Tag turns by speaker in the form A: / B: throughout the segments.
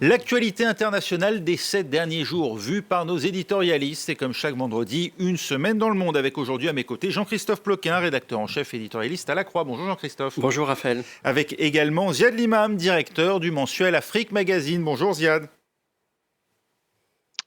A: L'actualité internationale des 7 derniers jours, vue par nos éditorialistes. Et comme chaque vendredi, une semaine dans le monde avec aujourd'hui à mes côtés Jean-Christophe Ploquin, rédacteur en chef éditorialiste à La Croix. Bonjour Jean-Christophe.
B: Bonjour Raphaël.
A: Avec également Ziad Limam, directeur du mensuel Afrique Magazine. Bonjour Ziad.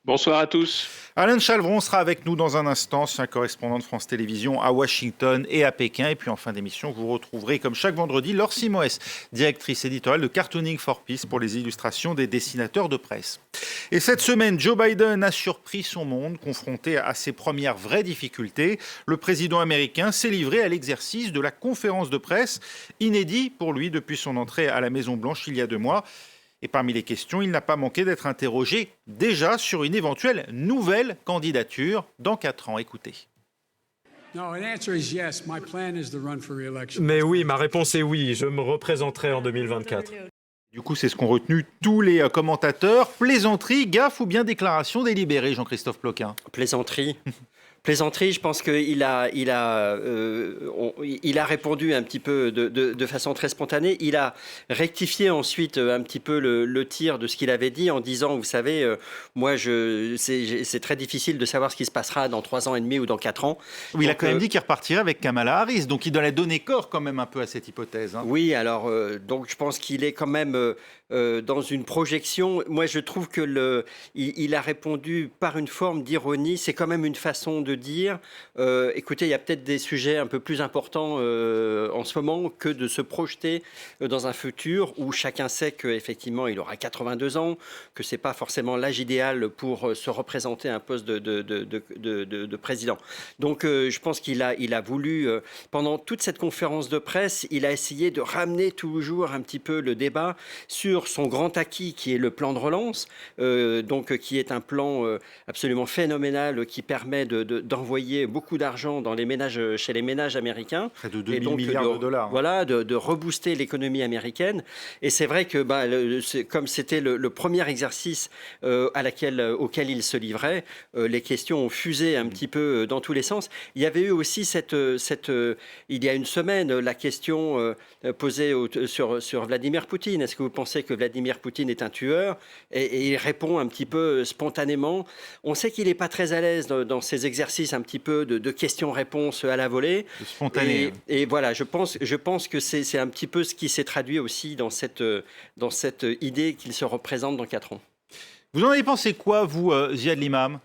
C: Bonsoir à tous.
A: Alain Chalvron sera avec nous dans un instant, ancien correspondant de France Télévisions à Washington et à Pékin. Et puis en fin d'émission, vous retrouverez comme chaque vendredi Laure Simoes, directrice éditoriale de Cartooning for Peace pour les illustrations des dessinateurs de presse. Et cette semaine, Joe Biden a surpris son monde, confronté à ses premières vraies difficultés. Le président américain s'est livré à l'exercice de la conférence de presse, inédit pour lui depuis son entrée à la Maison-Blanche il y a 2 mois. Et parmi les questions, il n'a pas manqué d'être interrogé déjà sur une éventuelle nouvelle candidature dans 4 ans. Écoutez.
D: Mais oui, ma réponse est oui, je me représenterai en 2024.
A: Du coup, c'est ce qu'ont retenu tous les commentateurs. Plaisanterie, gaffe ou bien déclaration délibérée, Jean-Christophe Ploquin?
B: Plaisanterie. Plaisanterie, je pense qu'il a répondu un petit peu de façon très spontanée. Il a rectifié ensuite un petit peu le tir de ce qu'il avait dit en disant, vous savez, moi, c'est très difficile de savoir ce qui se passera dans 3 ans et demi ou dans 4 ans.
A: Oui, il a quand même dit qu'il repartirait avec Kamala Harris, donc il doit donner corps quand même un peu à cette hypothèse.
B: Oui, alors, donc je pense qu'il est quand même dans une projection. Moi, je trouve que il a répondu par une forme d'ironie. C'est quand même une façon de dire, écoutez, il y a peut-être des sujets un peu plus importants en ce moment que de se projeter dans un futur où chacun sait qu'effectivement, il aura 82 ans, que ce n'est pas forcément l'âge idéal pour se représenter à un poste de président. Donc, je pense qu'il a voulu, pendant toute cette conférence de presse, il a essayé de ramener toujours un petit peu le débat sur son grand acquis qui est le plan de relance, donc qui est un plan absolument phénoménal qui permet d'envoyer beaucoup d'argent dans les ménages, chez les ménages américains.
A: Près de 2 000 milliards de dollars.
B: Voilà, de rebooster l'économie américaine. Et c'est vrai que comme c'était le premier exercice auquel il se livrait, les questions ont fusé un petit peu dans tous les sens. Il y avait eu aussi il y a une semaine la question posée sur Vladimir Poutine. Est-ce que vous pensez que Vladimir Poutine est un tueur? Et il répond un petit peu spontanément. On sait qu'il n'est pas très à l'aise dans ces exercices un petit peu de questions-réponses à la volée.
A: Spontané.
B: Et voilà, je pense que c'est un petit peu ce qui s'est traduit aussi dans cette idée qu'il se représente dans 4 ans.
A: Vous en avez pensé quoi, vous, Ziad Limam?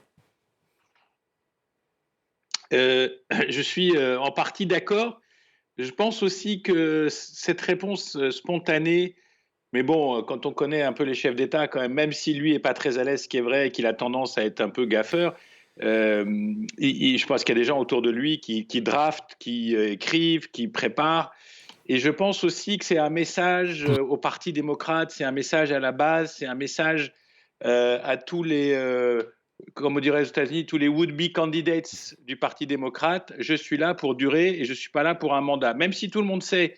C: Je suis en partie d'accord. Je pense aussi que cette réponse spontanée, mais bon, quand on connaît un peu les chefs d'État, quand même si lui n'est pas très à l'aise, ce qui est vrai, et qu'il a tendance à être un peu gaffeur, je pense qu'il y a des gens autour de lui qui draftent, qui écrivent, qui préparent. Et je pense aussi que c'est un message au Parti démocrate, c'est un message à la base, c'est un message à tous les, comme on dirait aux États-Unis, tous les would-be candidates du Parti démocrate. Je suis là pour durer et je ne suis pas là pour un mandat. Même si tout le monde sait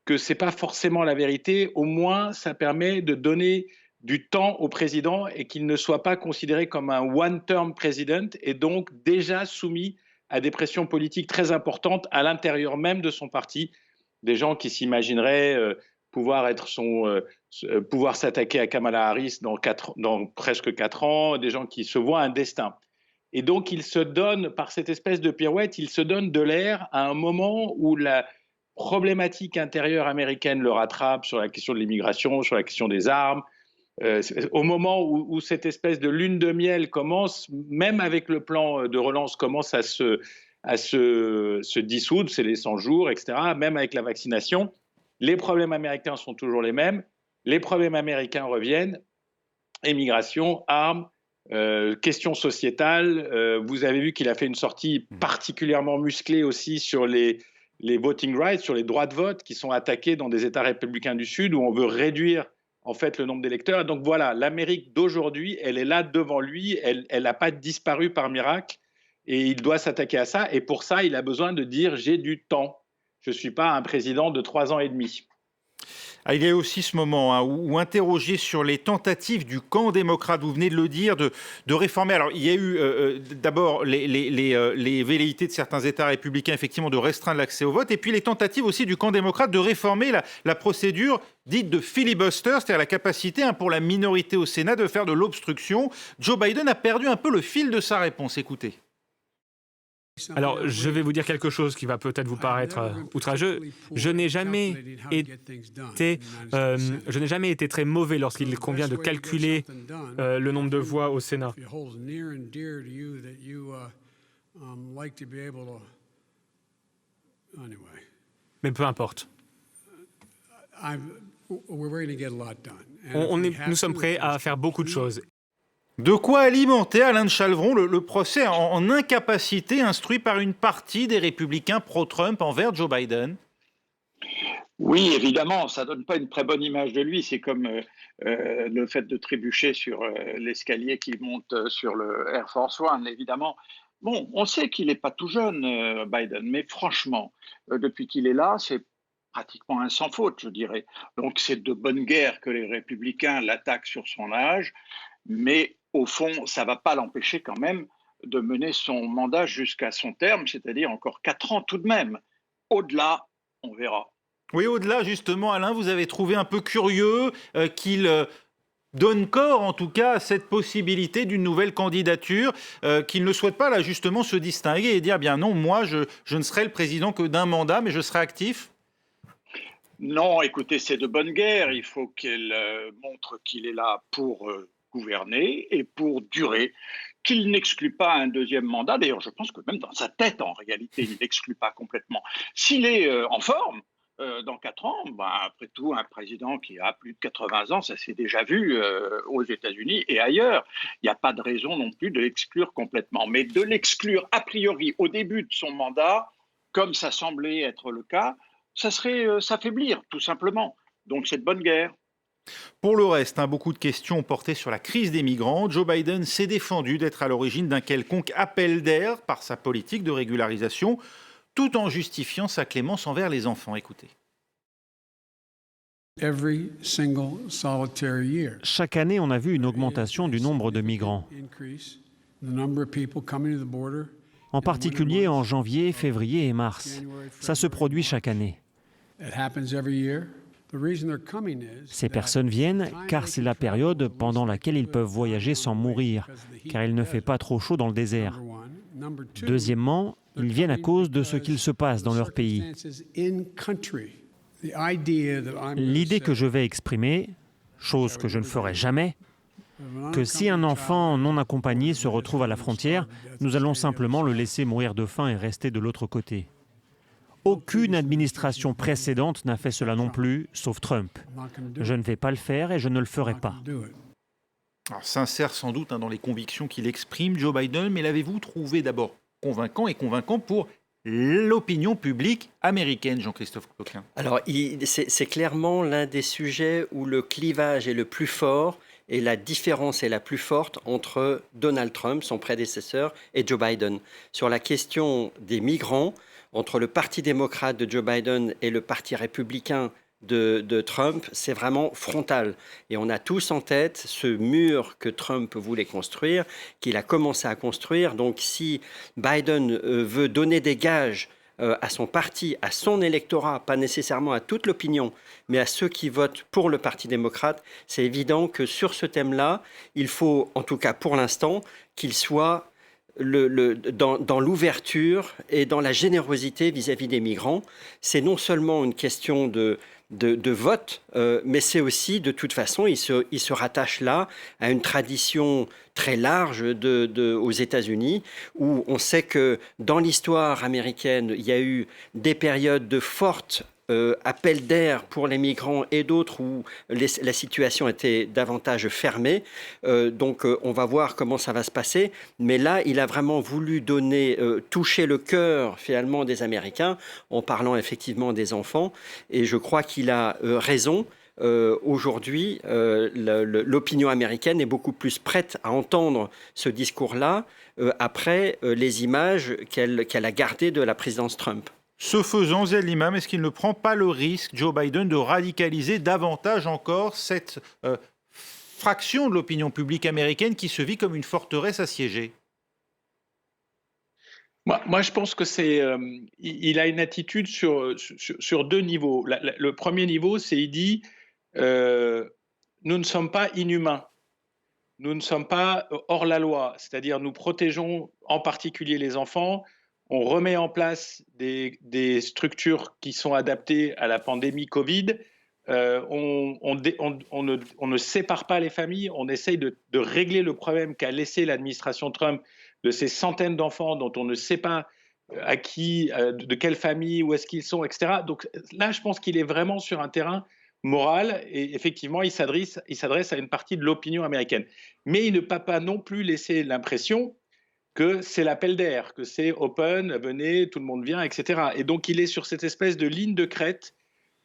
C: que ce n'est pas forcément la vérité, au moins ça permet de donner du temps au président et qu'il ne soit pas considéré comme un one-term president et donc déjà soumis à des pressions politiques très importantes à l'intérieur même de son parti. Des gens qui s'imagineraient pouvoir s'attaquer à Kamala Harris dans presque 4 ans, des gens qui se voient un destin. Et donc il se donne, par cette espèce de pirouette, il se donne de l'air à un moment où la problématique intérieure américaine le rattrape sur la question de l'immigration, sur la question des armes. Au moment où cette espèce de lune de miel commence, même avec le plan de relance, commence à se dissoudre, c'est les 100 jours, etc., même avec la vaccination, les problèmes américains sont toujours les mêmes, les problèmes américains reviennent, immigration, armes, questions sociétales. Vous avez vu qu'il a fait une sortie particulièrement musclée aussi sur les voting rights, sur les droits de vote qui sont attaqués dans des États républicains du Sud où on veut réduire en fait le nombre d'électeurs. Donc voilà, l'Amérique d'aujourd'hui, elle est là devant lui, elle n'a pas disparu par miracle et il doit s'attaquer à ça. Et pour ça, il a besoin de dire « j'ai du temps, je ne suis pas un président de 3 ans et demi ».
A: Ah, il y a aussi ce moment où interrogé sur les tentatives du camp démocrate, vous venez de le dire, de réformer. Alors, il y a eu d'abord les velléités de certains États républicains, effectivement, de restreindre l'accès au vote, et puis les tentatives aussi du camp démocrate de réformer la procédure dite de filibuster, c'est-à-dire la capacité pour la minorité au Sénat de faire de l'obstruction. Joe Biden a perdu un peu le fil de sa réponse. Écoutez.
E: Alors, je vais vous dire quelque chose qui va peut-être vous paraître outrageux. Je n'ai jamais été très mauvais lorsqu'il convient de calculer le nombre de voix au Sénat. Mais peu importe. Nous sommes prêts à faire beaucoup de choses.
A: De quoi alimenter, Alain de Chalvron, le procès en incapacité instruit par une partie des républicains pro-Trump envers Joe Biden?
F: Oui, évidemment, ça donne pas une très bonne image de lui. C'est comme le fait de trébucher sur l'escalier qui monte sur le Air Force One, évidemment. Bon, on sait qu'il n'est pas tout jeune, Biden, mais franchement, depuis qu'il est là, c'est pratiquement un sans faute, je dirais. Donc c'est de bonne guerre que les républicains l'attaquent sur son âge, mais au fond, ça ne va pas l'empêcher quand même de mener son mandat jusqu'à son terme, c'est-à-dire encore 4 ans tout de même. Au-delà, on verra.
A: Oui, au-delà, justement, Alain, vous avez trouvé un peu curieux qu'il donne corps, en tout cas, à cette possibilité d'une nouvelle candidature, qu'il ne souhaite pas, là, justement, se distinguer et dire, bien non, moi, je ne serai le président que d'un mandat, mais je serai actif?
F: Non, écoutez, c'est de bonne guerre. Il faut qu'il montre qu'il est là pour gouverner et pour durer, qu'il n'exclut pas un deuxième mandat. D'ailleurs, je pense que même dans sa tête, en réalité, il n'exclut pas complètement. S'il est en forme, dans 4 ans, après tout, un président qui a plus de 80 ans, ça s'est déjà vu aux États-Unis et ailleurs. Il n'y a pas de raison non plus de l'exclure complètement. Mais de l'exclure a priori au début de son mandat, comme ça semblait être le cas, ça serait s'affaiblir, tout simplement. Donc c'est de bonne guerre.
A: Pour le reste, beaucoup de questions ont porté sur la crise des migrants. Joe Biden s'est défendu d'être à l'origine d'un quelconque appel d'air par sa politique de régularisation, tout en justifiant sa clémence envers les enfants. Écoutez.
G: Chaque année, on a vu une augmentation du nombre de migrants. En particulier en janvier, février et mars. Ça se produit chaque année. Ces personnes viennent car c'est la période pendant laquelle ils peuvent voyager sans mourir, car il ne fait pas trop chaud dans le désert. Deuxièmement, ils viennent à cause de ce qu'il se passe dans leur pays. L'idée que je vais exprimer, chose que je ne ferai jamais, que si un enfant non accompagné se retrouve à la frontière, nous allons simplement le laisser mourir de faim et rester de l'autre côté. Aucune administration précédente n'a fait cela non plus, sauf Trump. Je ne vais pas le faire et je ne le ferai pas.
A: Alors, sincère sans doute dans les convictions qu'il exprime, Joe Biden, mais l'avez-vous trouvé d'abord convaincant pour l'opinion publique américaine, Jean-Christophe Cloquin?
B: Alors, c'est clairement l'un des sujets où le clivage est le plus fort et la différence est la plus forte entre Donald Trump, son prédécesseur, et Joe Biden. Sur la question des migrants, entre le Parti démocrate de Joe Biden et le Parti républicain de Trump, c'est vraiment frontal. Et on a tous en tête ce mur que Trump voulait construire, qu'il a commencé à construire. Donc si Biden veut donner des gages à son parti, à son électorat, pas nécessairement à toute l'opinion, mais à ceux qui votent pour le Parti démocrate, c'est évident que sur ce thème-là, il faut, en tout cas pour l'instant, qu'il soit dans l'ouverture et dans la générosité vis-à-vis des migrants. C'est non seulement une question de vote, mais c'est aussi, de toute façon, il se rattache là à une tradition très large aux États-Unis, où on sait que dans l'histoire américaine, il y a eu des périodes de fortes appel d'air pour les migrants et d'autres où la situation était davantage fermée. Donc on va voir comment ça va se passer. Mais là, il a vraiment voulu toucher le cœur finalement des Américains en parlant effectivement des enfants. Et je crois qu'il a raison. Aujourd'hui, l'opinion américaine est beaucoup plus prête à entendre ce discours-là après les images qu'elle a gardées de la présidence Trump.
A: Ce faisant, Ziad Limam, est-ce qu'il ne prend pas le risque, Joe Biden, de radicaliser davantage encore cette fraction de l'opinion publique américaine qui se vit comme une forteresse assiégée?
C: Moi, je pense que il a une attitude sur deux niveaux. Le premier niveau, c'est il dit nous ne sommes pas inhumains, nous ne sommes pas hors la loi, c'est-à-dire nous protégeons en particulier les enfants, on remet en place des structures qui sont adaptées à la pandémie Covid, on ne sépare pas les familles, on essaye de régler le problème qu'a laissé l'administration Trump de ces centaines d'enfants dont on ne sait pas à qui, de quelle famille, où est-ce qu'ils sont, etc. Donc là, je pense qu'il est vraiment sur un terrain moral et effectivement, il s'adresse à une partie de l'opinion américaine. Mais il ne peut pas non plus laisser l'impression que c'est l'appel d'air, que c'est open, venez, tout le monde vient, etc. Et donc, il est sur cette espèce de ligne de crête,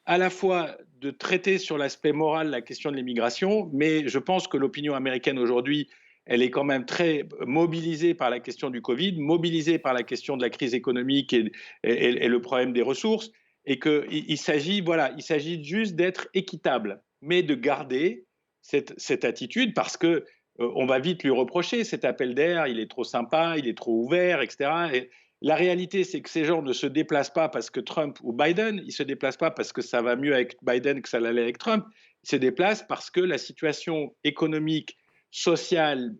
C: à la fois de traiter sur l'aspect moral la question de l'immigration, mais je pense que l'opinion américaine aujourd'hui, elle est quand même très mobilisée par la question du Covid, mobilisée par la question de la crise économique et le problème des ressources, et qu'il s'agit, juste d'être équitable, mais de garder cette attitude, parce que on va vite lui reprocher cet appel d'air, il est trop sympa, il est trop ouvert, etc. Et la réalité, c'est que ces gens ne se déplacent pas parce que Trump ou Biden, ils ne se déplacent pas parce que ça va mieux avec Biden que ça l'allait avec Trump, ils se déplacent parce que la situation économique, sociale,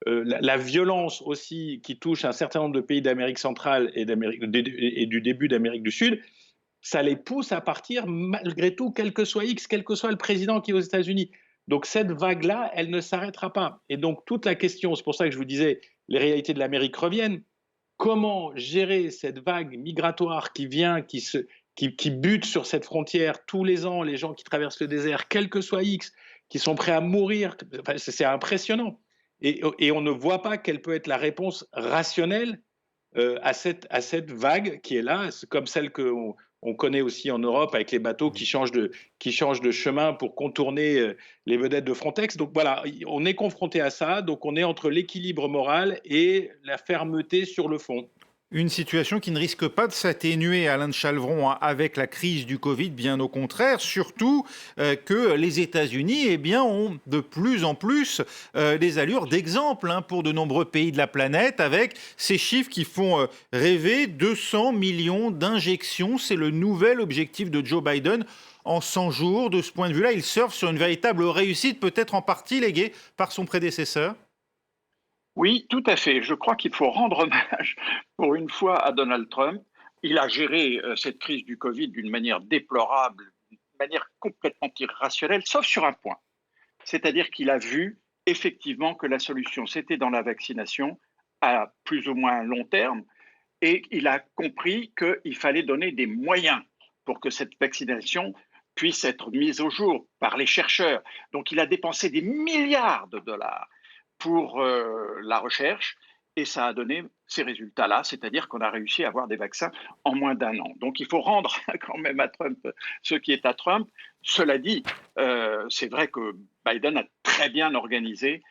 C: la violence aussi qui touche un certain nombre de pays d'Amérique centrale et du début d'Amérique du Sud, ça les pousse à partir malgré tout, quel que soit X, quel que soit le président qui est aux États-Unis. Donc cette vague-là, elle ne s'arrêtera pas. Et donc toute la question, c'est pour ça que je vous disais, les réalités de l'Amérique reviennent. Comment gérer cette vague migratoire qui vient, qui bute sur cette frontière tous les ans, les gens qui traversent le désert, quel que soit X, qui sont prêts à mourir, enfin, c'est impressionnant. Et on ne voit pas quelle peut être la réponse rationnelle à cette vague qui est là, comme celle qu'on connaît aussi en Europe avec les bateaux qui changent de chemin pour contourner les vedettes de Frontex. Donc voilà, on est confronté à ça, donc on est entre l'équilibre moral et la fermeté sur le fond.
A: Une situation qui ne risque pas de s'atténuer, Alain de Chalvron, avec la crise du Covid, bien au contraire, surtout que les États-Unis ont de plus en plus des allures d'exemple pour de nombreux pays de la planète, avec ces chiffres qui font rêver, 200 millions d'injections, c'est le nouvel objectif de Joe Biden en 100 jours. De ce point de vue-là, il surfe sur une véritable réussite, peut-être en partie léguée par son prédécesseur.
F: Oui, tout à fait. Je crois qu'il faut rendre hommage pour une fois à Donald Trump. Il a géré cette crise du Covid d'une manière déplorable, d'une manière complètement irrationnelle, sauf sur un point. C'est-à-dire qu'il a vu effectivement que la solution, c'était dans la vaccination à plus ou moins long terme. Et il a compris qu'il fallait donner des moyens pour que cette vaccination puisse être mise au jour par les chercheurs. Donc il a dépensé des milliards de dollars pour la recherche, et ça a donné ces résultats-là, c'est-à-dire qu'on a réussi à avoir des vaccins en moins d'un an. Donc il faut rendre quand même à Trump ce qui est à Trump. Cela dit, c'est vrai que Biden a très bien organisé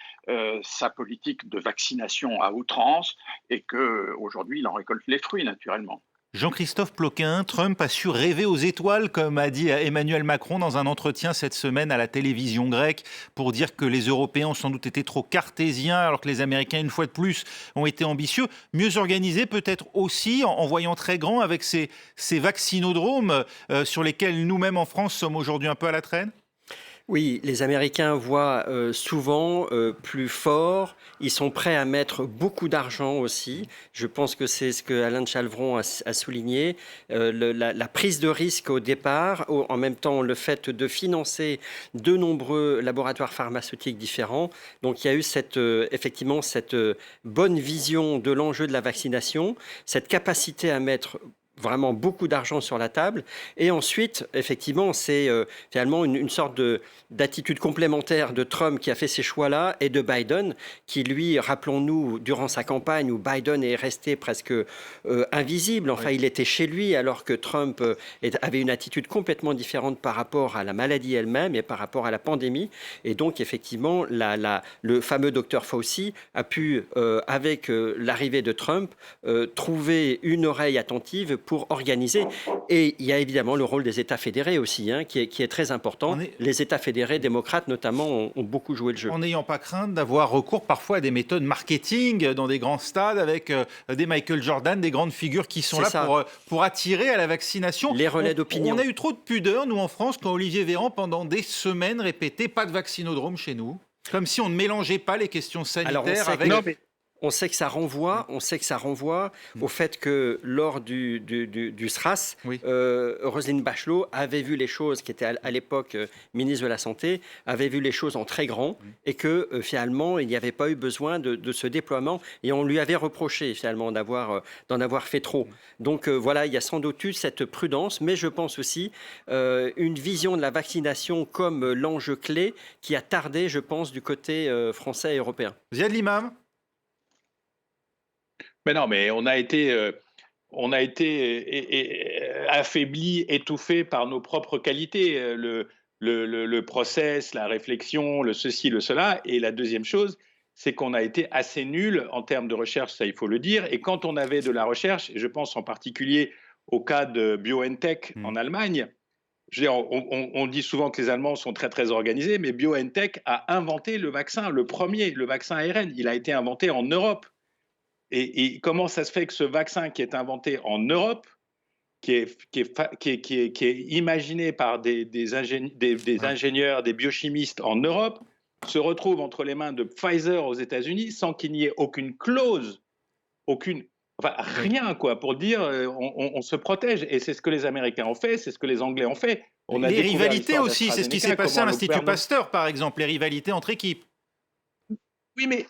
F: sa politique de vaccination à outrance, et qu'aujourd'hui il en récolte les fruits naturellement.
A: Jean-Christophe Ploquin, Trump a su rêver aux étoiles, comme a dit Emmanuel Macron dans un entretien cette semaine à la télévision grecque, pour dire que les Européens ont sans doute été trop cartésiens, alors que les Américains, une fois de plus, ont été ambitieux. Mieux organisés peut-être aussi, en voyant très grand, avec ces vaccinodromes sur lesquels nous-mêmes en France sommes aujourd'hui un peu à la traîne.
B: Oui, les Américains voient souvent plus fort. Ils sont prêts à mettre beaucoup d'argent aussi. Je pense que c'est ce que Alain de Chalvron a souligné. La prise de risque au départ, en même temps le fait de financer de nombreux laboratoires pharmaceutiques différents. Donc il y a eu effectivement cette bonne vision de l'enjeu de la vaccination, cette capacité à mettre vraiment beaucoup d'argent sur la table. Et ensuite, effectivement, c'est finalement une sorte d'attitude complémentaire de Trump qui a fait ces choix-là et de Biden qui, lui, rappelons-nous, durant sa campagne où Biden est resté presque invisible, enfin, oui. Il était chez lui alors que Trump avait une attitude complètement différente par rapport à la maladie elle-même et par rapport à la pandémie. Et donc, effectivement, le fameux docteur Fauci a pu, avec l'arrivée de Trump, trouver une oreille attentive pour organiser. Et il y a évidemment le rôle des États fédérés aussi, qui est très important. Les États fédérés démocrates, notamment, ont beaucoup joué le jeu.
A: En n'ayant pas crainte d'avoir recours parfois à des méthodes marketing dans des grands stades avec des Michael Jordan, des grandes figures qui sont là pour attirer à la vaccination.
B: Les relais d'opinion.
A: On a eu trop de pudeur, nous, en France, quand Olivier Véran, pendant des semaines, répétait « pas de vaccinodrome chez nous ». Comme si on ne mélangeait pas les questions sanitaires avec...
B: On sait que ça renvoie au fait que lors du SRAS, Roselyne Bachelot avait vu les choses, qui était à l'époque ministre de la Santé, avait vu les choses en très grand et que finalement, il n'y avait pas eu besoin de ce déploiement et on lui avait reproché finalement d'en avoir fait trop. Donc voilà, il y a sans doute eu cette prudence, mais je pense aussi une vision de la vaccination comme l'enjeu clé qui a tardé, je pense, du côté français et européen.
A: Ziad Limam.
C: Mais non, mais on a été affaibli, étouffé par nos propres qualités, le process, la réflexion, le ceci, le cela. Et la deuxième chose, c'est qu'on a été assez nul en termes de recherche, ça il faut le dire. Et quand on avait de la recherche, et je pense en particulier au cas de BioNTech en Allemagne, on dit souvent que les Allemands sont très très organisés, mais BioNTech a inventé le vaccin, le premier, le vaccin ARN. Il a été inventé en Europe. Et comment ça se fait que ce vaccin qui est inventé en Europe, qui est imaginé par des ingénieurs, des biochimistes en Europe, se retrouve entre les mains de Pfizer aux États-Unis sans qu'il n'y ait aucune clause, rien pour dire on se protège. Et c'est ce que les Américains ont fait, c'est ce que les Anglais ont fait. On a
A: les rivalités aussi, c'est ce qui s'est passé à l'Institut Pasteur, par exemple, les rivalités entre équipes.
C: Oui, mais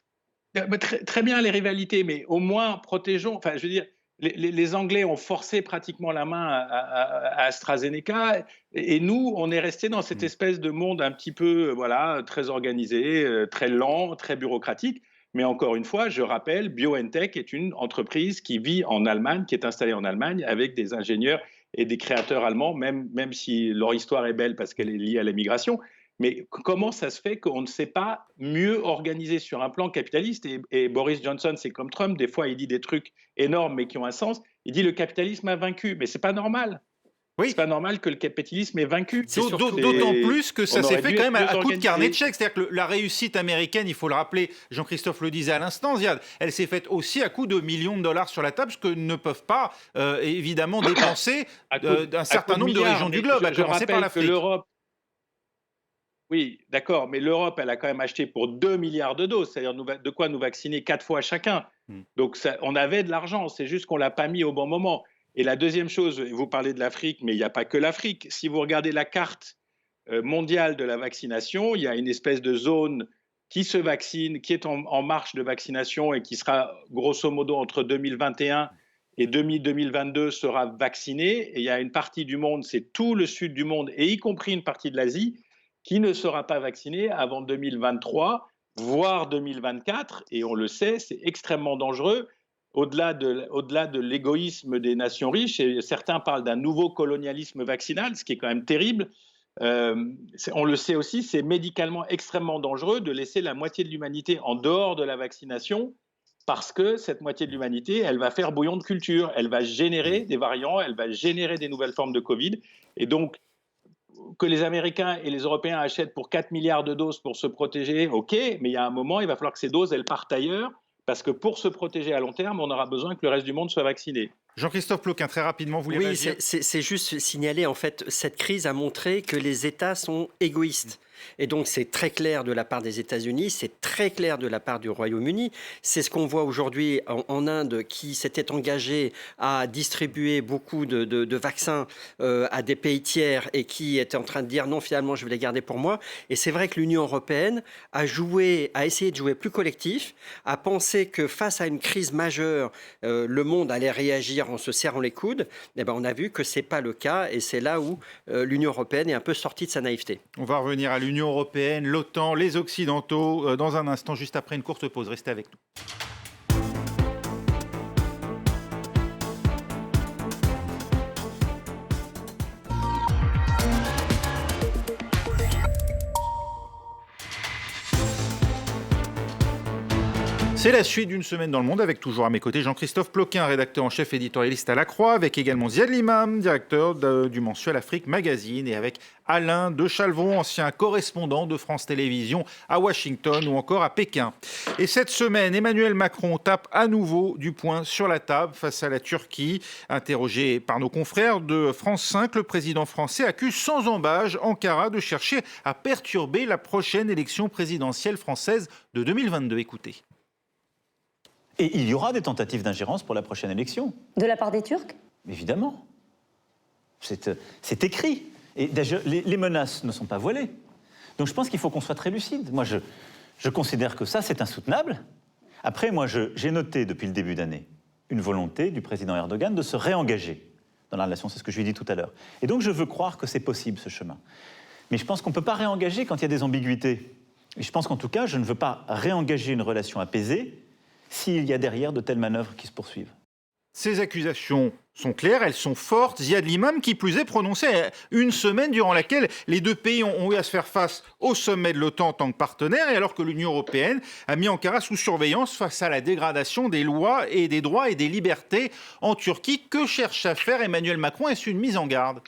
C: très bien les rivalités, mais au moins protégeons. Enfin, je veux dire, les Anglais ont forcé pratiquement la main à AstraZeneca, et nous, on est resté dans cette espèce de monde un petit peu, très organisé, très lent, très bureaucratique. Mais encore une fois, je rappelle, BioNTech est une entreprise qui vit en Allemagne, qui est installée en Allemagne, avec des ingénieurs et des créateurs allemands, même si leur histoire est belle parce qu'elle est liée à la migration. Mais comment ça se fait qu'on ne s'est pas mieux organisé sur un plan capitaliste et Boris Johnson, c'est comme Trump, des fois il dit des trucs énormes mais qui ont un sens. Il dit le capitalisme a vaincu, mais c'est pas normal. Oui. C'est pas normal que le capitalisme ait vaincu.
A: D'autant plus que ça s'est fait quand même à coup de carnet de chèques. C'est-à-dire que la réussite américaine, il faut le rappeler, Jean-Christophe le disait à l'instant, Ziad, elle s'est faite aussi à coup de millions de dollars sur la table, ce que ne peuvent pas évidemment dépenser un certain nombre de régions du globe, à commencer par l'Afrique.
C: Oui, d'accord, mais l'Europe, elle a quand même acheté pour 2 milliards de doses, c'est-à-dire de quoi nous vacciner 4 fois chacun. Donc, on avait de l'argent, c'est juste qu'on ne l'a pas mis au bon moment. Et la deuxième chose, vous parlez de l'Afrique, mais il n'y a pas que l'Afrique. Si vous regardez la carte mondiale de la vaccination, il y a une espèce de zone qui se vaccine, qui est en marche de vaccination et qui sera grosso modo entre 2021 et 2022 sera vaccinée. Et il y a une partie du monde, c'est tout le sud du monde, et y compris une partie de l'Asie, qui ne sera pas vacciné avant 2023, voire 2024. Et on le sait, c'est extrêmement dangereux. Au-delà de l'égoïsme des nations riches, et certains parlent d'un nouveau colonialisme vaccinal, ce qui est quand même terrible. On le sait aussi, c'est médicalement extrêmement dangereux de laisser la moitié de l'humanité en dehors de la vaccination, parce que cette moitié de l'humanité, elle va faire bouillon de culture, elle va générer des variants, elle va générer des nouvelles formes de Covid. Et donc, que les Américains et les Européens achètent pour 4 milliards de doses pour se protéger, ok, mais il y a un moment, il va falloir que ces doses, elles partent ailleurs, parce que pour se protéger à long terme, on aura besoin que le reste du monde soit vacciné.
A: Jean-Christophe Ploquin, très rapidement, vous voulez réagir ?
B: C'est juste signaler, en fait, cette crise a montré que les États sont égoïstes. Et donc, c'est très clair de la part des États-Unis, c'est très clair de la part du Royaume-Uni. C'est ce qu'on voit aujourd'hui en Inde, qui s'était engagé à distribuer beaucoup de vaccins à des pays tiers et qui était en train de dire non, finalement, je vais les garder pour moi. Et c'est vrai que l'Union européenne a essayé de jouer plus collectif, a pensé que face à une crise majeure, le monde allait réagir en se serrant les coudes. Et ben, on a vu que ce n'est pas le cas et c'est là où l'Union européenne est un peu sortie de sa naïveté.
A: On va revenir à l'Union européenne, l'OTAN, les Occidentaux, dans un instant, juste après une courte pause. Restez avec nous. C'est la suite d'une semaine dans le monde avec toujours à mes côtés Jean-Christophe Ploquin, rédacteur en chef éditorialiste à La Croix, avec également Ziad Limam, directeur du mensuel Afrique Magazine, et avec Alain de Chalvron, ancien correspondant de France Télévisions à Washington ou encore à Pékin. Et cette semaine, Emmanuel Macron tape à nouveau du poing sur la table face à la Turquie. Interrogé par nos confrères de France 5, le président français accuse sans ambages Ankara de chercher à perturber la prochaine élection présidentielle française de 2022. Écoutez.
H: Et il y aura des tentatives d'ingérence pour la prochaine élection.
I: De la part des Turcs ?
H: Évidemment. C'est écrit. Et d'ailleurs, les menaces ne sont pas voilées. Donc je pense qu'il faut qu'on soit très lucide. Moi, je considère que ça, c'est insoutenable. Après, moi, j'ai noté depuis le début d'année une volonté du président Erdogan de se réengager dans la relation. C'est ce que je lui ai dit tout à l'heure. Et donc, je veux croire que c'est possible, ce chemin. Mais je pense qu'on ne peut pas réengager quand il y a des ambiguïtés. Et je pense qu'en tout cas, je ne veux pas réengager une relation apaisée s'il y a derrière de telles manœuvres qui se poursuivent.
A: Ces accusations sont claires, elles sont fortes. Ziad Limam, qui plus est, prononçait une semaine durant laquelle les deux pays ont eu à se faire face au sommet de l'OTAN en tant que partenaire, et alors que l'Union européenne a mis Ankara sous surveillance face à la dégradation des lois et des droits et des libertés en Turquie. Que cherche à faire Emmanuel Macron? Est-ce une mise en garde?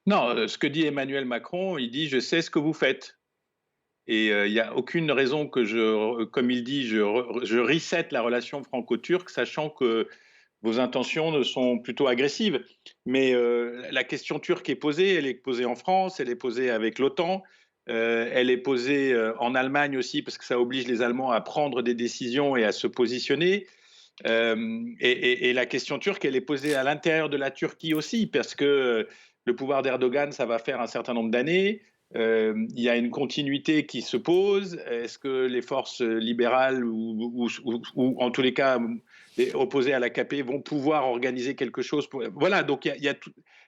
C: Non, ce que dit Emmanuel Macron, il dit « je sais ce que vous faites ». Et il n'y a aucune raison que comme il dit, je reset la relation franco-turque, sachant que vos intentions sont plutôt agressives. Mais la question turque est posée, elle est posée en France, elle est posée avec l'OTAN, elle est posée en Allemagne aussi, parce que ça oblige les Allemands à prendre des décisions et à se positionner. Et la question turque, elle est posée à l'intérieur de la Turquie aussi, parce que le pouvoir d'Erdogan, ça va faire un certain nombre d'années. Il y a une continuité qui se pose. Est-ce que les forces libérales ou en tous les cas opposées à l'AKP vont pouvoir organiser quelque chose Voilà, donc il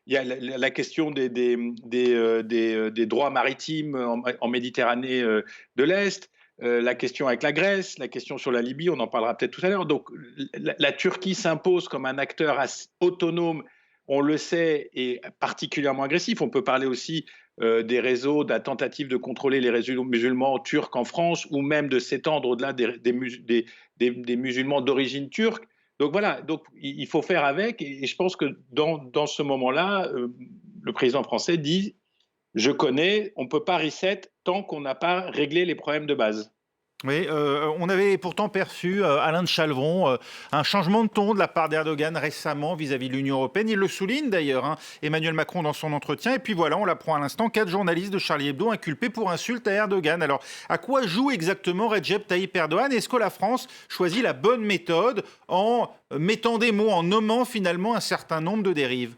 C: y a la question des droits maritimes en Méditerranée de l'Est, la question avec la Grèce, la question sur la Libye, on en parlera peut-être tout à l'heure. Donc la Turquie s'impose comme un acteur autonome, on le sait, et particulièrement agressif. On peut parler aussi des réseaux, de la tentative de contrôler les réseaux musulmans turcs en France, ou même de s'étendre au-delà des musulmans d'origine turque. Donc voilà, donc il faut faire avec, et je pense que dans ce moment-là, le président français dit « je connais, on ne peut pas reset tant qu'on n'a pas réglé les problèmes de base ».
A: Oui, on avait pourtant perçu, Alain de Chalvron, un changement de ton de la part d'Erdogan récemment vis-à-vis de l'Union européenne. Il le souligne d'ailleurs, Emmanuel Macron, dans son entretien. Et puis voilà, on l'apprend à l'instant, 4 journalistes de Charlie Hebdo inculpés pour insulte à Erdogan. Alors, à quoi joue exactement Recep Tayyip Erdogan? Est-ce que la France choisit la bonne méthode en mettant des mots, en nommant finalement un certain nombre de dérives?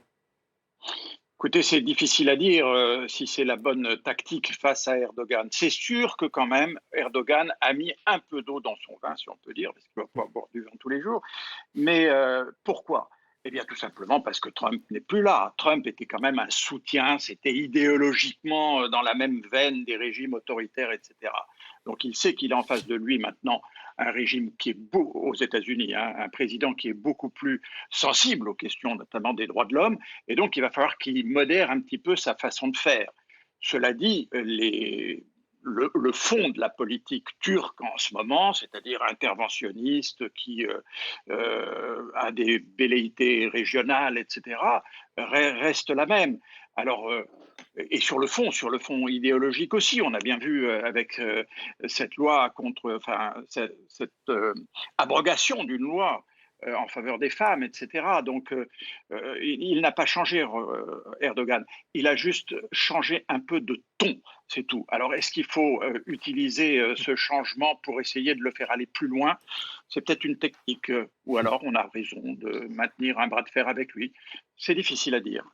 F: Écoutez, c'est difficile à dire si c'est la bonne tactique face à Erdogan. C'est sûr que quand même, Erdogan a mis un peu d'eau dans son vin, si on peut dire, parce qu'il ne va pas boire du vin tous les jours. Mais pourquoi? Eh bien, tout simplement parce que Trump n'est plus là. Trump était quand même un soutien, c'était idéologiquement dans la même veine des régimes autoritaires, etc. Donc, il sait qu'il a en face de lui maintenant un régime qui est aux États-Unis, un président qui est beaucoup plus sensible aux questions notamment des droits de l'homme, et donc il va falloir qu'il modère un petit peu sa façon de faire. Cela dit, le fond de la politique turque en ce moment, c'est-à-dire interventionniste, qui a des velléités régionales, etc., reste la même. Alors, et sur le fond idéologique aussi, on a bien vu avec cette loi cette abrogation d'une loi en faveur des femmes, etc. Donc, il n'a pas changé, Erdogan. Il a juste changé un peu de ton, c'est tout. Alors, est-ce qu'il faut utiliser ce changement pour essayer de le faire aller plus loin? C'est peut-être une technique, ou alors on a raison de maintenir un bras de fer avec lui. C'est difficile à dire.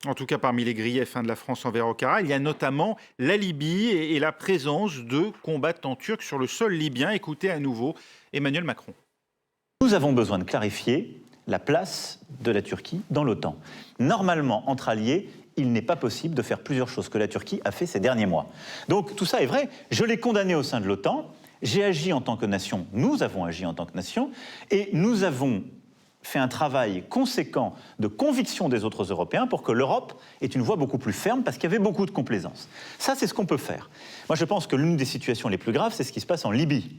A: En tout cas, parmi les griefs de la France envers Ankara, il y a notamment la Libye et la présence de combattants turcs sur le sol libyen. Écoutez à nouveau Emmanuel Macron.
H: Nous avons besoin de clarifier la place de la Turquie dans l'OTAN. Normalement, entre alliés, il n'est pas possible de faire plusieurs choses que la Turquie a fait ces derniers mois. Donc tout ça est vrai. Je l'ai condamné au sein de l'OTAN. J'ai agi en tant que nation. Nous avons agi en tant que nation. Et nous avons fait un travail conséquent de conviction des autres Européens pour que l'Europe ait une voix beaucoup plus ferme parce qu'il y avait beaucoup de complaisance. Ça, c'est ce qu'on peut faire. Moi, je pense que l'une des situations les plus graves, c'est ce qui se passe en Libye.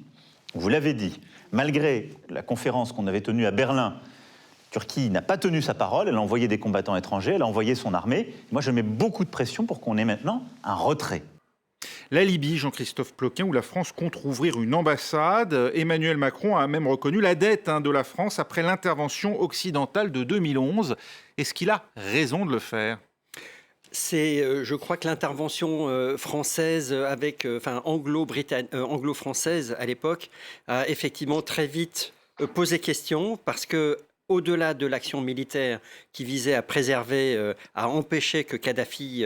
H: Vous l'avez dit, malgré la conférence qu'on avait tenue à Berlin, Turquie n'a pas tenu sa parole, elle a envoyé des combattants étrangers, elle a envoyé son armée. Moi, je mets beaucoup de pression pour qu'on ait maintenant un retrait.
A: La Libye, Jean-Christophe Ploquin, où la France compte rouvrir une ambassade. Emmanuel Macron a même reconnu la dette de la France après l'intervention occidentale de 2011. Est-ce qu'il a raison de le faire ?
B: Je crois que l'intervention française anglo-française à l'époque a effectivement très vite posé question parce que au-delà de l'action militaire qui visait à préserver, à empêcher que Kadhafi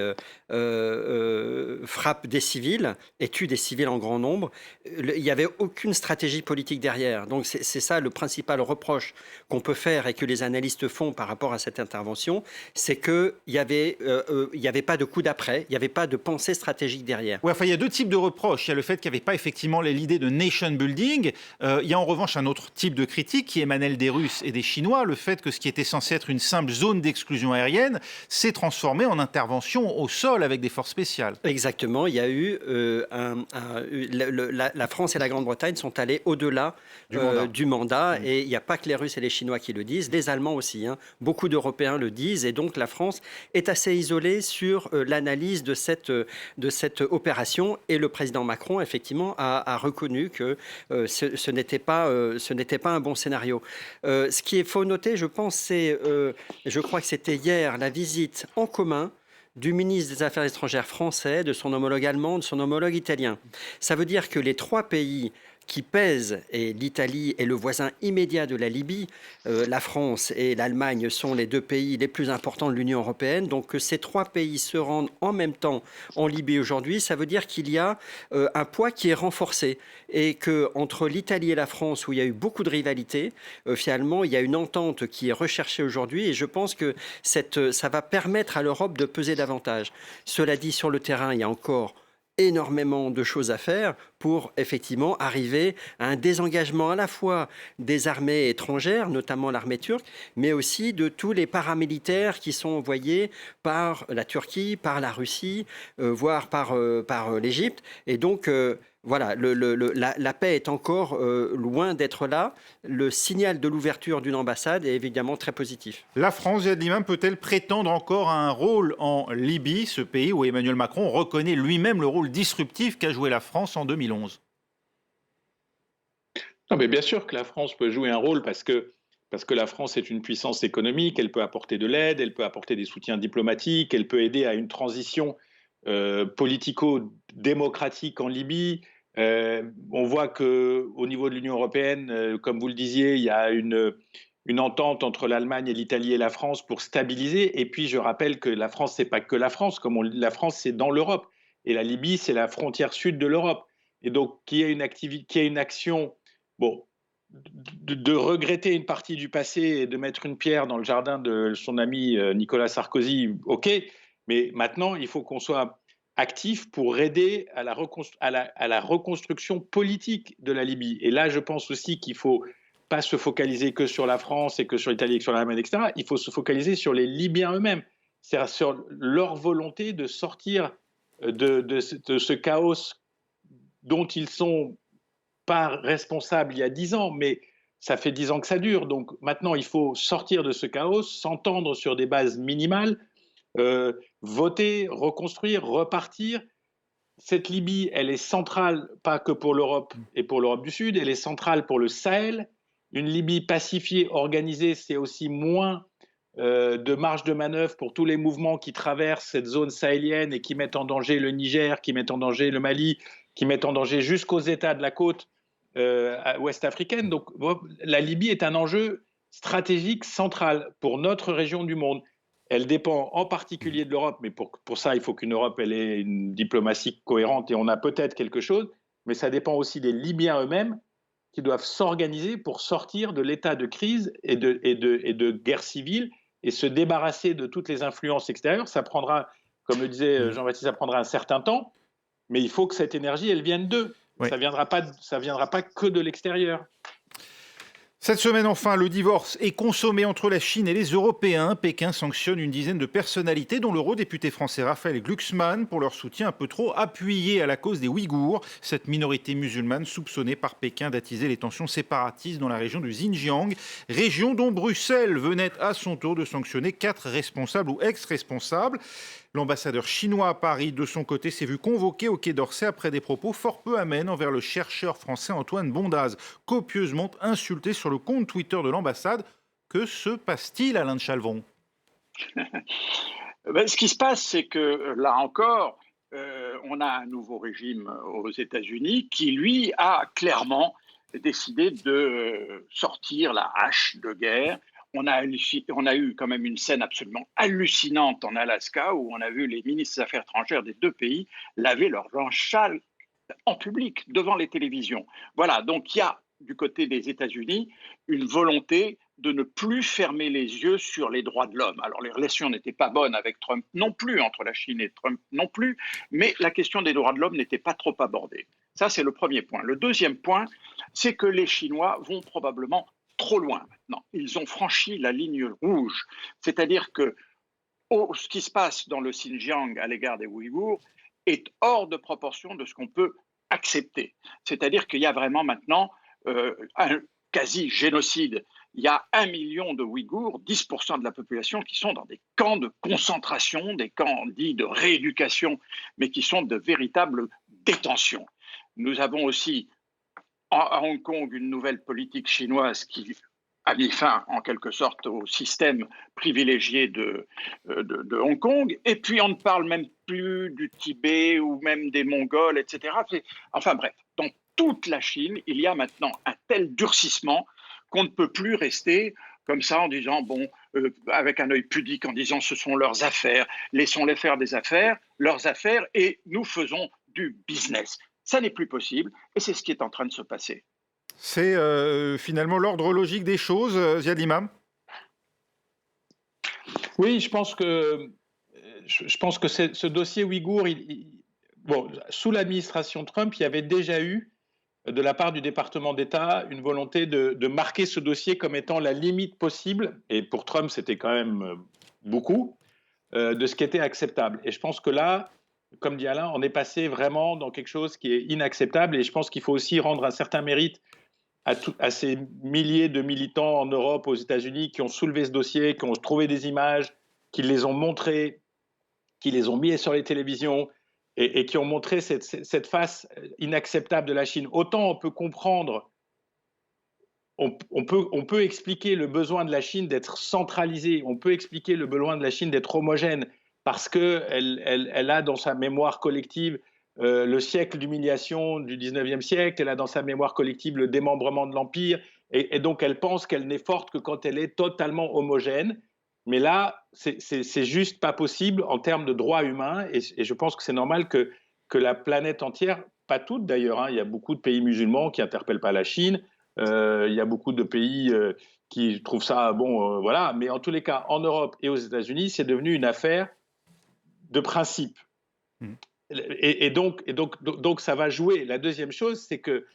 B: frappe des civils et tue des civils en grand nombre, il n'y avait aucune stratégie politique derrière. Donc c'est ça le principal reproche qu'on peut faire et que les analystes font par rapport à cette intervention, c'est qu'il n'y avait pas de coup d'après, il n'y avait pas de pensée stratégique derrière.
A: Ouais, enfin, il y a deux types de reproches. Il y a le fait qu'il n'y avait pas effectivement l'idée de nation building. Il y a en revanche un autre type de critique qui émanait des Russes et des Chinois, le fait que ce qui était censé être une simple zone d'exclusion aérienne s'est transformé en intervention au sol avec des forces spéciales.
B: Exactement, il y a eu la France et la Grande-Bretagne sont allés au-delà du mandat et il n'y a pas que les Russes et les Chinois qui le disent, les Allemands aussi, beaucoup d'Européens le disent et donc la France est assez isolée sur l'analyse de cette opération et le président Macron effectivement a reconnu que ce n'était pas un bon scénario. Ce qui est faut noter, je pense, je crois que c'était hier, la visite en commun du ministre des Affaires étrangères français, de son homologue allemand, de son homologue italien. Ça veut dire que les trois pays qui pèsent, et l'Italie est le voisin immédiat de la Libye, la France et l'Allemagne sont les deux pays les plus importants de l'Union européenne, donc que ces trois pays se rendent en même temps en Libye aujourd'hui, ça veut dire qu'il y a un poids qui est renforcé et qu'entre l'Italie et la France, où il y a eu beaucoup de rivalité, finalement, il y a une entente qui est recherchée aujourd'hui et je pense que ça va permettre à l'Europe de peser davantage. Cela dit, sur le terrain, il y a encore énormément de choses à faire pour effectivement arriver à un désengagement à la fois des armées étrangères, notamment l'armée turque, mais aussi de tous les paramilitaires qui sont envoyés par la Turquie, par la Russie, voire par l'Égypte. Et donc, voilà, la paix est encore loin d'être là. Le signal de l'ouverture d'une ambassade est évidemment très positif.
A: La France, Ziad Limam, peut-elle prétendre encore à un rôle en Libye, ce pays où Emmanuel Macron reconnaît lui-même le rôle disruptif qu'a joué la France en 2011 ?
C: Non, mais bien sûr que la France peut jouer un rôle parce que la France est une puissance économique, elle peut apporter de l'aide, elle peut apporter des soutiens diplomatiques, elle peut aider à une transition politico-démocratique en Libye. On voit qu'au niveau de l'Union européenne, comme vous le disiez, il y a une entente entre l'Allemagne et l'Italie et la France pour stabiliser. Et puis, je rappelle que la France, c'est pas que la France. La France, c'est dans l'Europe. Et la Libye, c'est la frontière sud de l'Europe. Et donc, qu'il y ait une action, bon, de regretter une partie du passé et de mettre une pierre dans le jardin de son ami Nicolas Sarkozy, ok. Mais maintenant, il faut qu'on soit actif pour aider à la reconstruction politique de la Libye. Et là, je pense aussi qu'il ne faut pas se focaliser que sur la France et que sur l'Italie et que sur l'Allemagne, etc. Il faut se focaliser sur les Libyens eux-mêmes, c'est-à-dire sur leur volonté de sortir de ce chaos dont ils ne sont pas responsables il y a 10 ans, mais ça fait 10 ans que ça dure. Donc maintenant, il faut sortir de ce chaos, s'entendre sur des bases minimales, voter, reconstruire, repartir. Cette Libye, elle est centrale, pas que pour l'Europe et pour l'Europe du Sud, elle est centrale pour le Sahel. Une Libye pacifiée, organisée, c'est aussi moins de marge de manœuvre pour tous les mouvements qui traversent cette zone sahélienne et qui mettent en danger le Niger, qui mettent en danger le Mali, qui mettent en danger jusqu'aux États de la côte ouest africaine. Donc la Libye est un enjeu stratégique central pour notre région du monde. Elle dépend en particulier de l'Europe, mais pour ça, il faut qu'une Europe elle ait une diplomatie cohérente et on a peut-être quelque chose, mais ça dépend aussi des Libyens eux-mêmes qui doivent s'organiser pour sortir de l'état de crise et de guerre civile et se débarrasser de toutes les influences extérieures. Ça prendra, comme le disait Jean-Baptiste, ça prendra un certain temps, mais il faut que cette énergie, elle vienne d'eux. Oui. Ça viendra pas que de l'extérieur.
A: Cette semaine, enfin, le divorce est consommé entre la Chine et les Européens. Pékin sanctionne une dizaine de personnalités, dont l'eurodéputé français Raphaël Glucksmann, pour leur soutien un peu trop appuyé à la cause des Ouïghours. Cette minorité musulmane soupçonnée par Pékin d'attiser les tensions séparatistes dans la région du Xinjiang, région dont Bruxelles venait à son tour de sanctionner 4 responsables ou ex-responsables. L'ambassadeur chinois à Paris, de son côté, s'est vu convoqué au Quai d'Orsay après des propos fort peu amènes envers le chercheur français Antoine Bondaz, copieusement insulté sur le compte Twitter de l'ambassade. Que se passe-t-il, Alain de Chalvon ?
F: Ce qui se passe, c'est que là encore, on a un nouveau régime aux États-Unis qui, lui, a clairement décidé de sortir la hache de guerre. On a eu quand même une scène absolument hallucinante en Alaska où on a vu les ministres des Affaires étrangères des 2 pays laver leurs châles en public devant les télévisions. Voilà, donc il y a du côté des États-Unis une volonté de ne plus fermer les yeux sur les droits de l'homme. Alors les relations n'étaient pas bonnes avec Trump non plus, entre la Chine et Trump non plus, mais la question des droits de l'homme n'était pas trop abordée. Ça, c'est le premier point. Le deuxième point, c'est que les Chinois vont probablement trop loin maintenant. Ils ont franchi la ligne rouge. C'est-à-dire que ce qui se passe dans le Xinjiang à l'égard des Ouïghours est hors de proportion de ce qu'on peut accepter. C'est-à-dire qu'il y a vraiment maintenant un quasi-génocide. Il y a 1 million de Ouïghours, 10% de la population, qui sont dans des camps de concentration, des camps dits de rééducation, mais qui sont de véritables détentions. Nous avons aussi à Hong Kong une nouvelle politique chinoise qui a mis fin en quelque sorte au système privilégié de Hong Kong. Et puis on ne parle même plus du Tibet ou même des Mongols, etc. Enfin bref, dans toute la Chine, il y a maintenant un tel durcissement qu'on ne peut plus rester comme ça en disant, avec un œil pudique, en disant ce sont leurs affaires, laissons-les faire leurs affaires et nous faisons du business. Ça n'est plus possible et c'est ce qui est en train de se passer.
A: C'est finalement l'ordre logique des choses, Ziad Imam ?
C: Oui, je pense que ce dossier ouïghour, sous l'administration Trump, il y avait déjà eu, de la part du département d'État, une volonté de marquer ce dossier comme étant la limite possible, et pour Trump, c'était quand même beaucoup, de ce qui était acceptable. Et je pense que là, comme dit Alain, on est passé vraiment dans quelque chose qui est inacceptable, et je pense qu'il faut aussi rendre un certain mérite à ces milliers de militants en Europe, aux États-Unis, qui ont soulevé ce dossier, qui ont trouvé des images, qui les ont montrées, qui les ont mis sur les télévisions et qui ont montré cette face inacceptable de la Chine. Autant on peut comprendre, on peut expliquer le besoin de la Chine d'être centralisée, on peut expliquer le besoin de la Chine d'être homogène parce qu'elle a dans sa mémoire collective le siècle d'humiliation du 19e siècle, elle a dans sa mémoire collective le démembrement de l'Empire, et donc elle pense qu'elle n'est forte que quand elle est totalement homogène. Mais là, c'est juste pas possible en termes de droits humains, et je pense que c'est normal que la planète entière, pas toutes d'ailleurs, il y a beaucoup de pays musulmans qui n'interpellent pas la Chine, il y a beaucoup de pays qui trouvent ça voilà, mais en tous les cas, en Europe et aux États-Unis, c'est devenu une affaire de principe. Et donc, ça va jouer. La deuxième chose, c'est que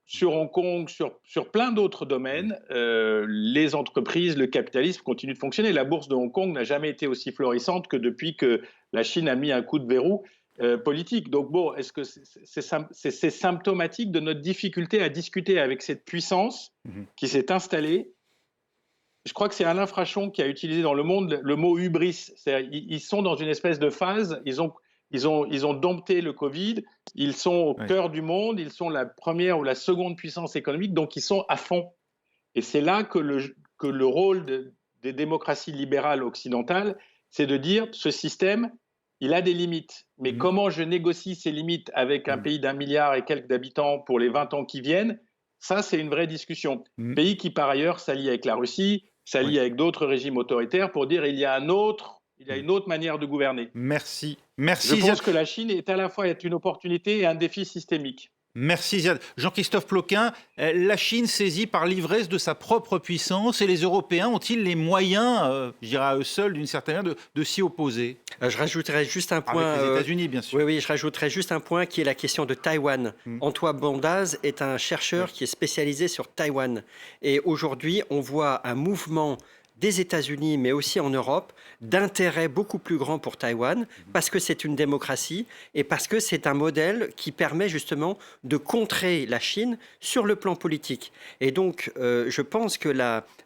C: sur Hong Kong, sur plein d'autres domaines, les entreprises, le capitalisme continuent de fonctionner. La bourse de Hong Kong n'a jamais été aussi florissante que depuis que la Chine a mis un coup de verrou politique. Donc est-ce que c'est symptomatique de notre difficulté à discuter avec cette puissance qui s'est installée ? Je crois que c'est Alain Frachon qui a utilisé dans Le Monde le mot hubris. Ils sont dans une espèce de phase, ils ont dompté le Covid, ils sont au cœur du monde, ils sont la première ou la seconde puissance économique, donc ils sont à fond. Et c'est là que le rôle des démocraties libérales occidentales, c'est de dire ce système, il a des limites. Mais comment je négocie ces limites avec un pays d'1 milliard et quelques d'habitants pour les 20 ans qui viennent, ça c'est une vraie discussion. Pays qui par ailleurs s'allie avec la Russie, s'allie avec d'autres régimes autoritaires pour dire il y a une autre manière de gouverner.
A: Merci.
C: Je pense que la Chine est à la fois une opportunité et un défi systémique.
A: Merci Ziad. Jean-Christophe Ploquin, la Chine saisie par l'ivresse de sa propre puissance et les Européens ont-ils les moyens, je dirais à eux seuls d'une certaine manière, de s'y opposer?
B: Je rajouterais juste un point.
A: Avec les États-Unis, bien sûr.
B: Oui, je rajouterais juste un point qui est la question de Taïwan. Antoine Bondaz est un chercheur qui est spécialisé sur Taïwan. Et aujourd'hui, on voit un mouvement des États-Unis, mais aussi en Europe, d'intérêt beaucoup plus grand pour Taïwan, parce que c'est une démocratie et parce que c'est un modèle qui permet justement de contrer la Chine sur le plan politique. Et donc, je pense que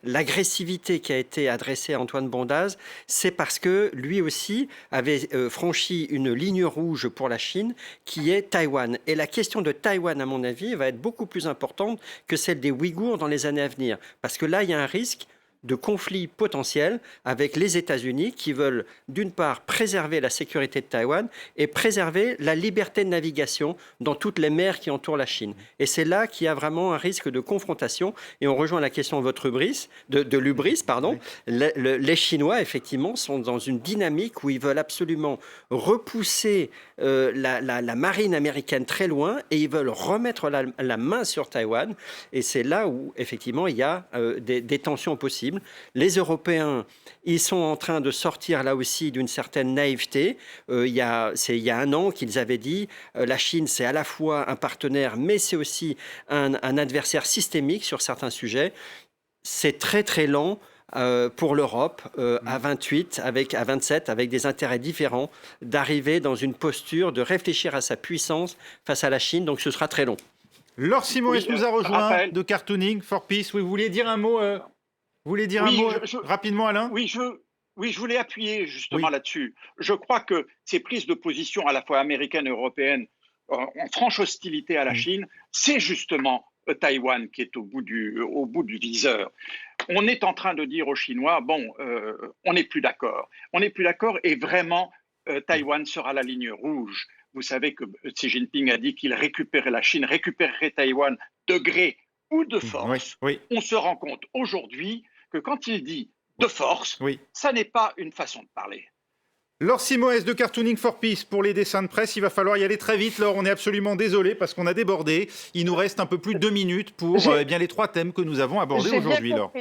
B: l'agressivité qui a été adressée à Antoine Bondaz, c'est parce que lui aussi avait franchi une ligne rouge pour la Chine, qui est Taïwan. Et la question de Taïwan, à mon avis, va être beaucoup plus importante que celle des Ouïghours dans les années à venir. Parce que là, il y a un risque de conflits potentiels avec les États-Unis qui veulent d'une part préserver la sécurité de Taïwan et préserver la liberté de navigation dans toutes les mers qui entourent la Chine. Et c'est là qu'il y a vraiment un risque de confrontation. Et on rejoint la question de votre l'ubris. Les Chinois, effectivement, sont dans une dynamique où ils veulent absolument repousser la marine américaine très loin et ils veulent remettre la main sur Taïwan. Et c'est là où, effectivement, il y a des tensions possibles. Les Européens, ils sont en train de sortir là aussi d'une certaine naïveté. Il y a un an qu'ils avaient dit la Chine, c'est à la fois un partenaire, mais c'est aussi un adversaire systémique sur certains sujets. C'est très très lent pour l'Europe, à 28, à 27, avec des intérêts différents, d'arriver dans une posture de réfléchir à sa puissance face à la Chine. Donc ce sera très long.
A: Laure Simoes nous a rejoint de Cartooning for Peace. Oui, vous vouliez dire un mot rapidement, Alain?
F: Oui, je voulais appuyer justement là-dessus. Je crois que ces prises de position à la fois américaines et européennes en franche hostilité à la Chine, c'est justement Taïwan qui est au bout du viseur. On est en train de dire aux Chinois, on n'est plus d'accord. On n'est plus d'accord et vraiment, Taïwan sera la ligne rouge. Vous savez que Xi Jinping a dit qu'il récupérait la Chine, récupérerait Taïwan de gré ou de force.
A: Oui.
F: On se rend compte aujourd'hui que quand il dit de force, ça n'est pas une façon de parler.
A: Laure Simoes de Cartooning for Peace pour les dessins de presse. Il va falloir y aller très vite. Laure, on est absolument désolé parce qu'on a débordé. Il nous reste un peu plus de 2 minutes pour les 3 thèmes que nous avons abordés aujourd'hui, Laure.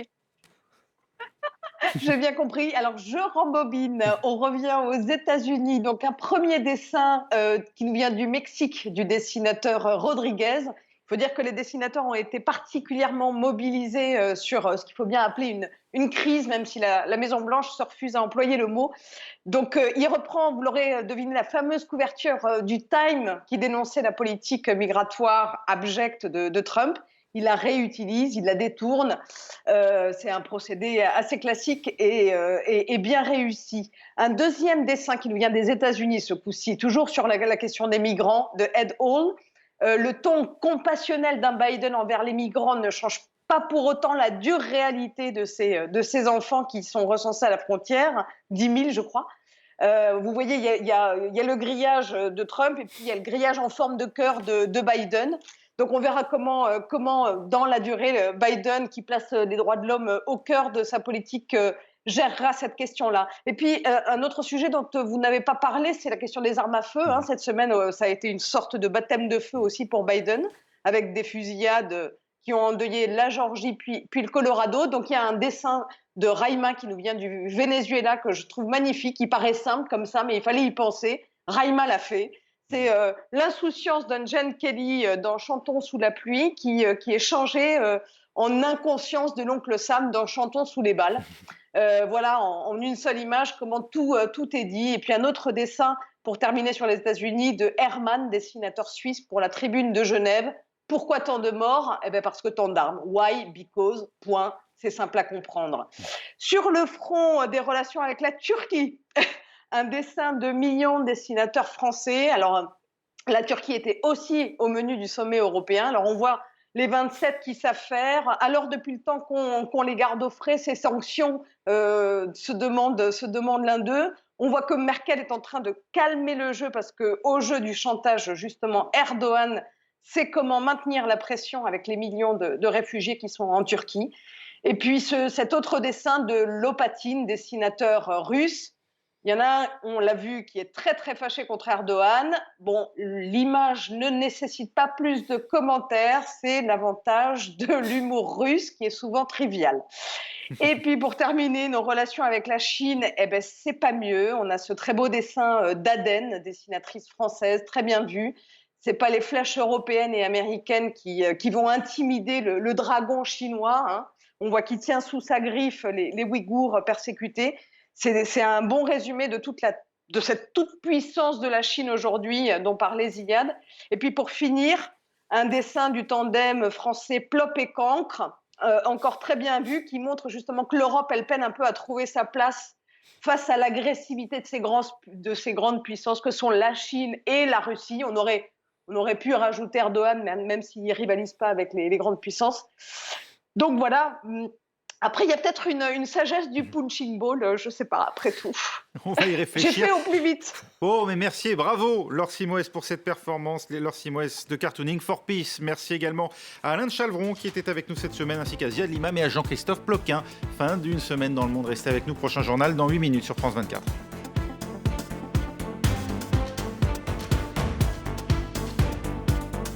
I: J'ai bien compris. Alors, je rembobine. On revient aux États-Unis. Donc, un premier dessin qui nous vient du Mexique, du dessinateur Rodriguez. Il faut dire que les dessinateurs ont été particulièrement mobilisés sur ce qu'il faut bien appeler une crise, même si la Maison-Blanche se refuse à employer le mot. Donc, il reprend, vous l'aurez deviné, la fameuse couverture du Time qui dénonçait la politique migratoire abjecte de Trump. Il la réutilise, il la détourne. C'est un procédé assez classique et bien réussi. Un deuxième dessin qui nous vient des États-Unis, ce coup-ci, toujours sur la question des migrants, de Ed Hall. Le ton compassionnel d'un Biden envers les migrants ne change pas pour autant la dure réalité de ces enfants qui sont recensés à la frontière, 10 000 je crois. Vous voyez, il y a le grillage de Trump et puis il y a le grillage en forme de cœur de Biden. Donc on verra comment dans la durée, Biden, qui place les droits de l'homme au cœur de sa politique, gérera cette question-là. Et puis, un autre sujet dont vous n'avez pas parlé, c'est la question des armes à feu. Cette semaine, ça a été une sorte de baptême de feu aussi pour Biden, avec des fusillades qui ont endeuillé la Géorgie puis le Colorado. Donc, il y a un dessin de Raima qui nous vient du Venezuela que je trouve magnifique. Il paraît simple comme ça, mais il fallait y penser. Raima l'a fait. C'est l'insouciance d'un Jen Kelly dans Chantons sous la pluie qui est changée en inconscience de l'oncle Sam dans Chantons sous les balles. Voilà, en une seule image, comment tout est dit. Et puis un autre dessin, pour terminer sur les États-Unis, de Herman, dessinateur suisse pour la Tribune de Genève. Pourquoi tant de morts? Eh bien parce que tant d'armes. Why? Because. Point. C'est simple à comprendre. Sur le front des relations avec la Turquie, un dessin de Millon, dessinateur français. Alors, la Turquie était aussi au menu du sommet européen. Alors, on voit les 27 qui savent faire. Alors, depuis le temps qu'on les garde au frais, ces sanctions se demandent l'un d'eux. On voit que Merkel est en train de calmer le jeu parce qu'au jeu du chantage, justement, Erdogan sait comment maintenir la pression avec les millions de réfugiés qui sont en Turquie. Et puis, cet autre dessin de Lopatin, dessinateur russe, Il y en a un, on l'a vu, qui est très très fâché contre Erdogan. Bon, l'image ne nécessite pas plus de commentaires, c'est l'avantage de l'humour russe qui est souvent trivial. Et puis pour terminer, nos relations avec la Chine, eh ben, c'est pas mieux. On a ce très beau dessin d'Aden, dessinatrice française, très bien vue. C'est pas les flèches européennes et américaines qui vont intimider le dragon chinois, hein. On voit qu'il tient sous sa griffe les Ouïghours persécutés. C'est un bon résumé de cette toute-puissance de la Chine aujourd'hui dont parlait Ziad. Et puis pour finir, un dessin du tandem français Plop et Cancre, encore très bien vu, qui montre justement que l'Europe, elle peine un peu à trouver sa place face à l'agressivité de ces grandes puissances que sont la Chine et la Russie. On aurait pu rajouter Erdogan, même s'il ne rivalise pas avec les grandes puissances. Donc voilà. Après, il y a peut-être une sagesse du punching ball, je ne sais pas, après tout.
A: On va y réfléchir.
I: J'ai fait au plus vite.
A: Oh, mais merci et bravo, Laure Simoes, pour cette performance, les Laure Simoes de Cartooning for Peace. Merci également à Alain de Chalvron qui était avec nous cette semaine, ainsi qu'à Ziad Limam et à Jean-Christophe Ploquin. Fin d'une semaine dans le monde. Restez avec nous, prochain journal dans 8 minutes sur France 24.